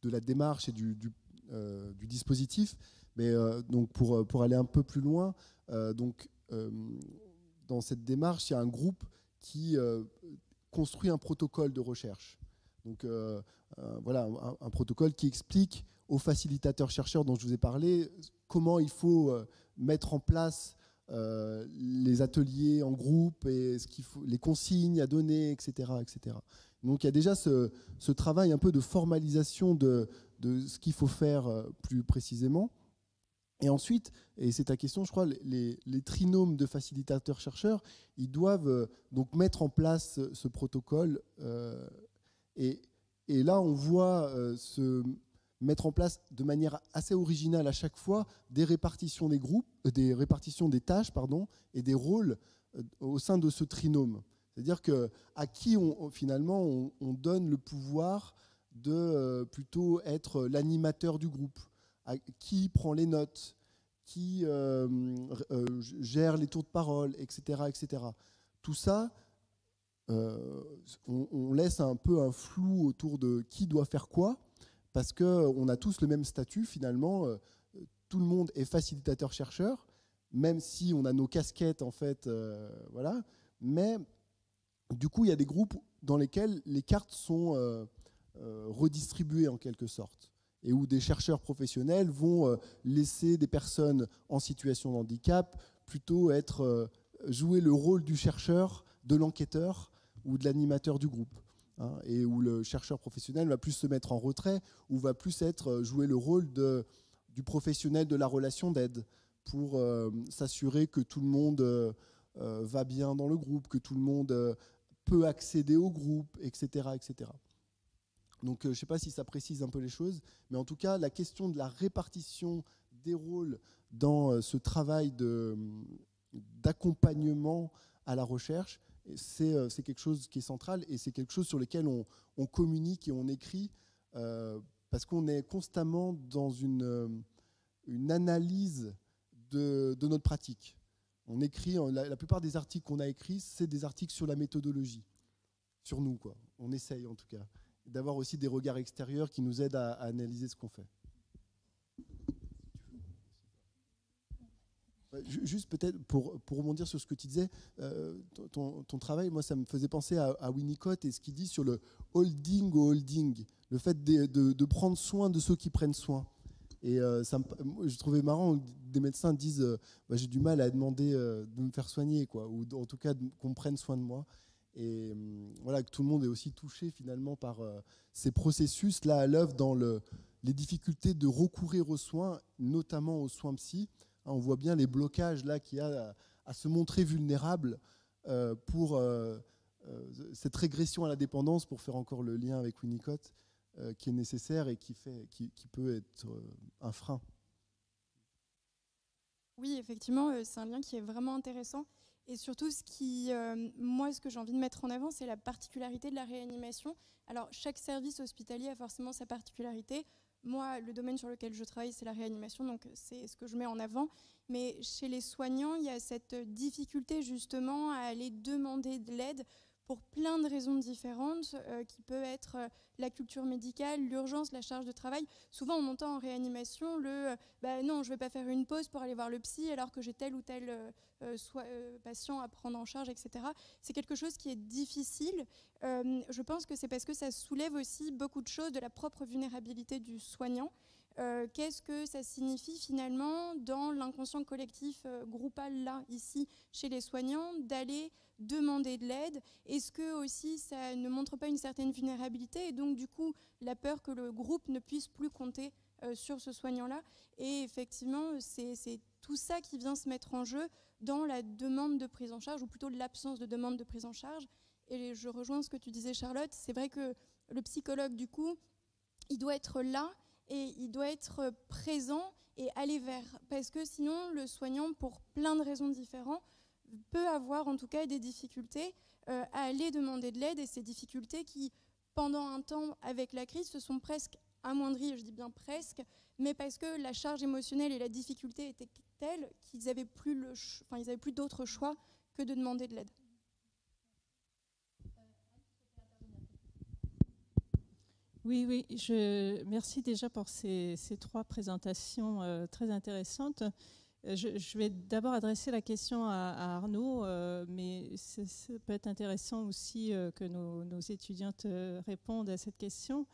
la démarche et du dispositif. Mais donc pour aller un peu plus loin, dans cette démarche, il y a un groupe qui construit un protocole de recherche. Donc voilà, un protocole qui explique aux facilitateurs chercheurs dont je vous ai parlé comment il faut mettre en place les ateliers en groupe et les consignes à donner, etc., etc. Donc il y a déjà ce travail un peu de formalisation de ce qu'il faut faire plus précisément. Et ensuite, et c'est ta question, je crois, les trinômes de facilitateurs-chercheurs, ils doivent donc mettre en place ce protocole. Et là, on voit se mettre en place de manière assez originale à chaque fois des répartitions des groupes, des répartitions des tâches, pardon, et des rôles au sein de ce trinôme. C'est-à-dire qu'à qui finalement on donne le pouvoir de plutôt être l'animateur du groupe, à qui prend les notes, qui gère les tours de parole, etc., etc. Tout ça, on laisse un peu un flou autour de qui doit faire quoi, parce qu'on a tous le même statut finalement. Tout le monde est facilitateur-chercheur, même si on a nos casquettes en fait, voilà. Mais du coup, il y a des groupes dans lesquels les cartes sont redistribuées en quelque sorte, et où des chercheurs professionnels vont laisser des personnes en situation de handicap plutôt jouer le rôle du chercheur, de l'enquêteur ou de l'animateur du groupe. Et où le chercheur professionnel va plus se mettre en retrait, ou va plus jouer le rôle du professionnel de la relation d'aide pour s'assurer que tout le monde va bien dans le groupe, que tout le monde peut accéder au groupe, etc., etc. Donc je ne sais pas si ça précise un peu les choses, mais en tout cas, la question de la répartition des rôles dans ce travail d'accompagnement à la recherche, c'est quelque chose qui est central, et c'est quelque chose sur lequel on communique et on écrit, parce qu'on est constamment dans une analyse de notre pratique. On écrit, la plupart des articles qu'on a écrits, c'est des articles sur la méthodologie, sur nous, quoi. On essaye en tout cas d'avoir aussi des regards extérieurs qui nous aident à analyser ce qu'on fait. Juste peut-être pour rebondir sur ce que tu disais, ton travail, moi ça me faisait penser à Winnicott et ce qu'il dit sur le holding au holding, le fait de prendre soin de ceux qui prennent soin. Et je trouvais marrant que des médecins disent j'ai du mal à demander de me faire soigner, quoi, ou en tout cas qu'on prenne soin de moi. Et voilà, que tout le monde est aussi touché finalement par ces processus là à l'œuvre dans les difficultés de recourir aux soins, notamment aux soins psy. On voit bien les blocages là qu'il y a à se montrer vulnérable pour cette régression à la dépendance, pour faire encore le lien avec Winnicott, qui est nécessaire et qui peut être un frein. Oui, effectivement, c'est un lien qui est vraiment intéressant. Et surtout, ce que j'ai envie de mettre en avant, c'est la particularité de la réanimation. Alors, chaque service hospitalier a forcément sa particularité. moi, le domaine sur lequel je travaille, c'est la réanimation, donc c'est ce que je mets en avant. Mais chez les soignants, il y a cette difficulté justement à aller demander de l'aide pour plein de raisons différentes, qui peut être la culture médicale, l'urgence, la charge de travail. Souvent, on entend en réanimation non, je ne vais pas faire une pause pour aller voir le psy alors que j'ai tel ou tel patient à prendre en charge, etc. C'est quelque chose qui est difficile. Je pense que c'est parce que ça soulève aussi beaucoup de choses de la propre vulnérabilité du soignant. Qu'est-ce que ça signifie finalement dans l'inconscient collectif groupal, là, ici, chez les soignants, d'aller demander de l'aide? Est-ce que aussi ça ne montre pas une certaine vulnérabilité et donc du coup la peur que le groupe ne puisse plus compter sur ce soignant-là? Et effectivement, c'est tout ça qui vient se mettre en jeu dans la demande de prise en charge, ou plutôt l'absence de demande de prise en charge. Et je rejoins ce que tu disais, Charlotte, c'est vrai que le psychologue, du coup, il doit être là, et il doit être présent et aller vers. Parce que sinon, le soignant, pour plein de raisons différentes, peut avoir en tout cas des difficultés à aller demander de l'aide. Et ces difficultés qui, pendant un temps, avec la crise, se sont presque amoindries, je dis bien presque, mais parce que la charge émotionnelle et la difficulté étaient telles qu'ils n'avaient plus, plus d'autre choix que de demander de l'aide. Oui, merci déjà pour ces 3 présentations très intéressantes. Je vais d'abord adresser la question à Arnaud, mais ça peut être intéressant aussi que nos étudiantes répondent à cette question.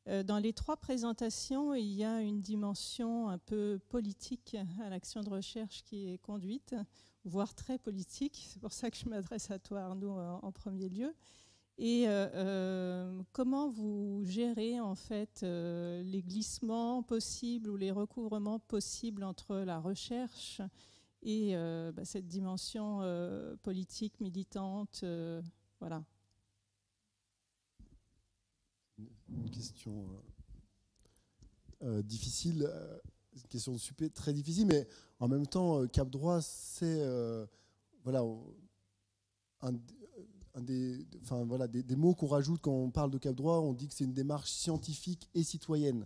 Dans les 3 présentations, il y a une dimension un peu politique à l'action de recherche qui est conduite, voire très politique. C'est pour ça que je m'adresse à toi, Arnaud, en premier lieu. Et comment vous gérez en fait les glissements possibles ou les recouvrements possibles entre la recherche et cette dimension politique, militante, voilà. Une question difficile, une question très difficile, mais en même temps, Cap Droit, c'est voilà, des mots qu'on rajoute quand on parle de Cap Droit. On dit que c'est une démarche scientifique et citoyenne.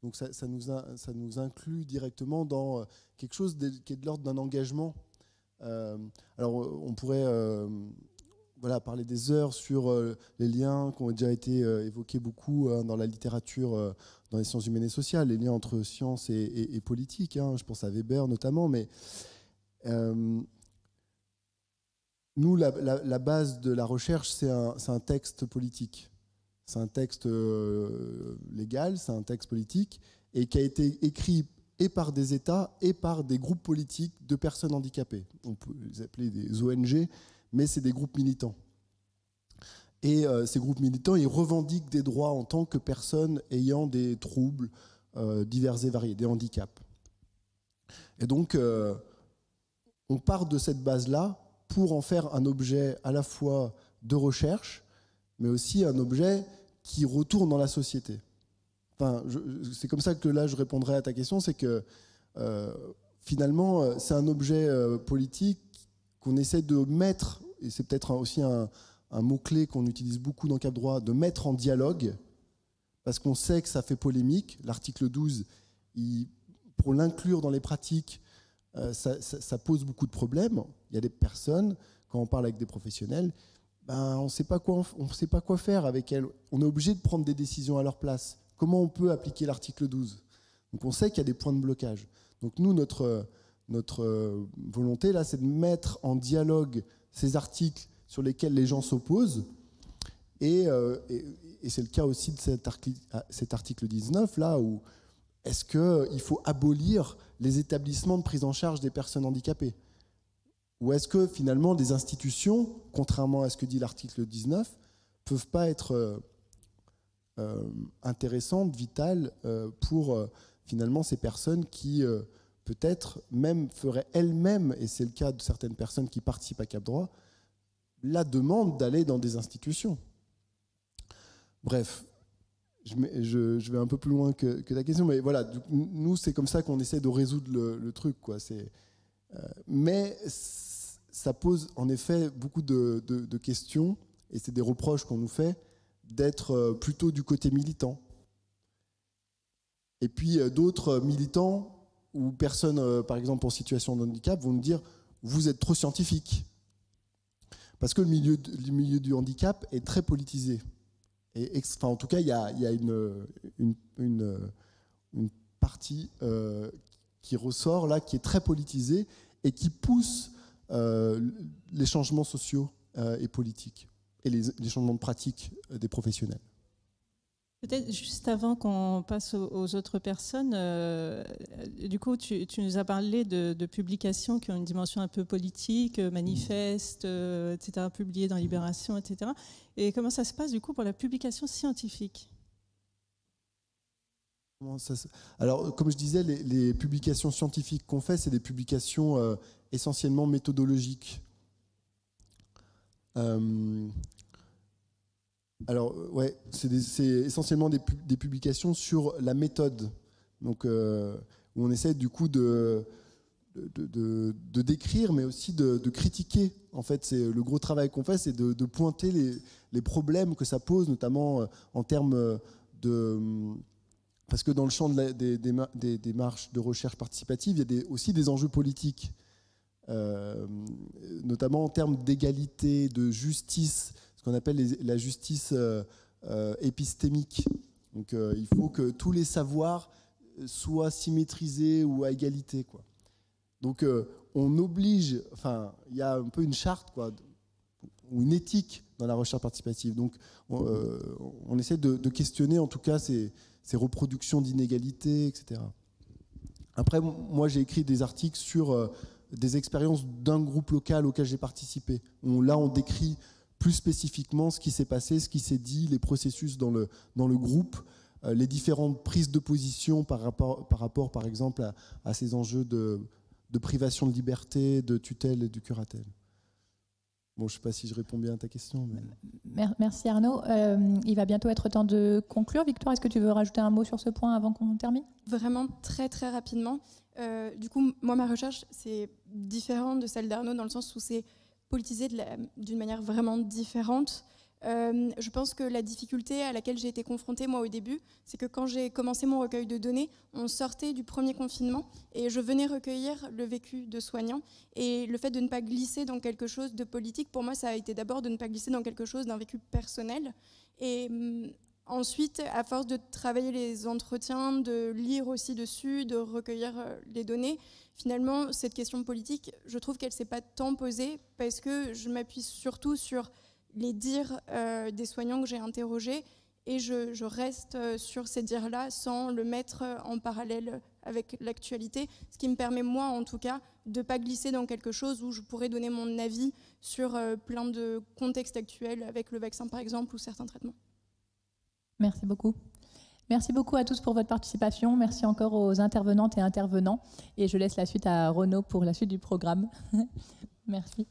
Donc ça nous inclut directement dans quelque chose qui est de l'ordre d'un engagement. Alors on pourrait parler des heures sur les liens qui ont déjà été évoqués beaucoup dans la littérature, dans les sciences humaines et sociales, les liens entre science et politique. Je pense à Weber notamment, mais nous, la base de la recherche, c'est un texte politique. C'est un texte légal, c'est un texte politique, et qui a été écrit et par des États et par des groupes politiques de personnes handicapées. On peut les appeler des ONG, mais c'est des groupes militants. Et ces groupes militants, ils revendiquent des droits en tant que personnes ayant des troubles divers et variés, des handicaps. Et donc, on part de cette base-là pour en faire un objet à la fois de recherche, mais aussi un objet qui retourne dans la société. Enfin, c'est comme ça que là, je répondrai à ta question, c'est que finalement, c'est un objet politique qu'on essaie de mettre, et c'est peut-être aussi un mot-clé qu'on utilise beaucoup dans Cap Droit, de mettre en dialogue, parce qu'on sait que ça fait polémique. L'article 12, pour l'inclure dans les pratiques, ça pose beaucoup de problèmes. Il y a des personnes, quand on parle avec des professionnels, on ne sait pas quoi faire avec elles. On est obligé de prendre des décisions à leur place. Comment on peut appliquer l'article 12 ? Donc on sait qu'il y a des points de blocage. Donc nous, notre volonté, là, c'est de mettre en dialogue ces articles sur lesquels les gens s'opposent. Et c'est le cas aussi de cet article 19, là, où est-ce qu'il faut abolir les établissements de prise en charge des personnes handicapées ? Ou est-ce que finalement des institutions, contrairement à ce que dit l'article 19, ne peuvent pas être intéressantes, vitales pour finalement ces personnes qui peut-être même feraient elles-mêmes, et c'est le cas de certaines personnes qui participent à Cap Droit, la demande d'aller dans des institutions. Bref, je vais un peu plus loin que ta question, mais voilà, nous, c'est comme ça qu'on essaie de résoudre le truc, quoi. Mais ça pose en effet beaucoup de questions, et c'est des reproches qu'on nous fait d'être plutôt du côté militant. Et puis d'autres militants ou personnes, par exemple en situation de handicap, vont nous dire « vous êtes trop scientifique ». Parce que le milieu du handicap est très politisé. Et, enfin, en tout cas, il y a une partie qui ressort là, qui est très politisée et qui pousse les changements sociaux et politiques et les changements de pratique des professionnels. Peut-être juste avant qu'on passe aux autres personnes, du coup, tu nous as parlé de publications qui ont une dimension un peu politique, manifestes, etc., publiées dans Libération, etc. Et comment ça se passe, du coup, pour la publication scientifique ? Alors, comme je disais, les publications scientifiques qu'on fait, c'est des publications essentiellement méthodologiques. Alors, ouais, c'est essentiellement des publications sur la méthode, donc, où on essaie du coup de décrire, mais aussi de critiquer. En fait, c'est le gros travail qu'on fait, c'est de pointer les problèmes que ça pose, notamment en termes de... Parce que dans le champ des démarches de recherche participative, il y a aussi des enjeux politiques, notamment en termes d'égalité, de justice, ce qu'on appelle la justice épistémique. Donc il faut que tous les savoirs soient symétrisés ou à égalité, quoi. Donc on oblige, enfin il y a un peu une charte, quoi, ou une éthique dans la recherche participative. Donc on essaie de questionner en tout cas ces reproductions d'inégalités, etc. Après, moi j'ai écrit des articles sur des expériences d'un groupe local auquel j'ai participé. Là on décrit plus spécifiquement ce qui s'est passé, ce qui s'est dit, les processus dans le groupe, les différentes prises de position par rapport par exemple à ces enjeux de privation de liberté, de tutelle et de curatelle. Bon, je ne sais pas si je réponds bien à ta question. Mais... Merci Arnaud. Il va bientôt être temps de conclure. Victoire, est-ce que tu veux rajouter un mot sur ce point avant qu'on termine ? Vraiment très très rapidement. Du coup, moi ma recherche c'est différent de celle d'Arnaud dans le sens où c'est politisé d'une manière vraiment différente. Je pense que la difficulté à laquelle j'ai été confrontée moi au début, c'est que quand j'ai commencé mon recueil de données, on sortait du premier confinement et je venais recueillir le vécu de soignants. Et le fait de ne pas glisser dans quelque chose de politique, pour moi, ça a été d'abord de ne pas glisser dans quelque chose d'un vécu personnel. Et ensuite, à force de travailler les entretiens, de lire aussi dessus, de recueillir les données, finalement, cette question politique, je trouve qu'elle ne s'est pas tant posée parce que je m'appuie surtout sur les dires des soignants que j'ai interrogés et je reste sur ces dires-là sans le mettre en parallèle avec l'actualité, ce qui me permet, moi en tout cas, de ne pas glisser dans quelque chose où je pourrais donner mon avis sur plein de contextes actuels avec le vaccin par exemple ou certains traitements. Merci beaucoup. Merci beaucoup à tous pour votre participation. Merci encore aux intervenantes et intervenants. Et je laisse la suite à Renaud pour la suite du programme. Merci.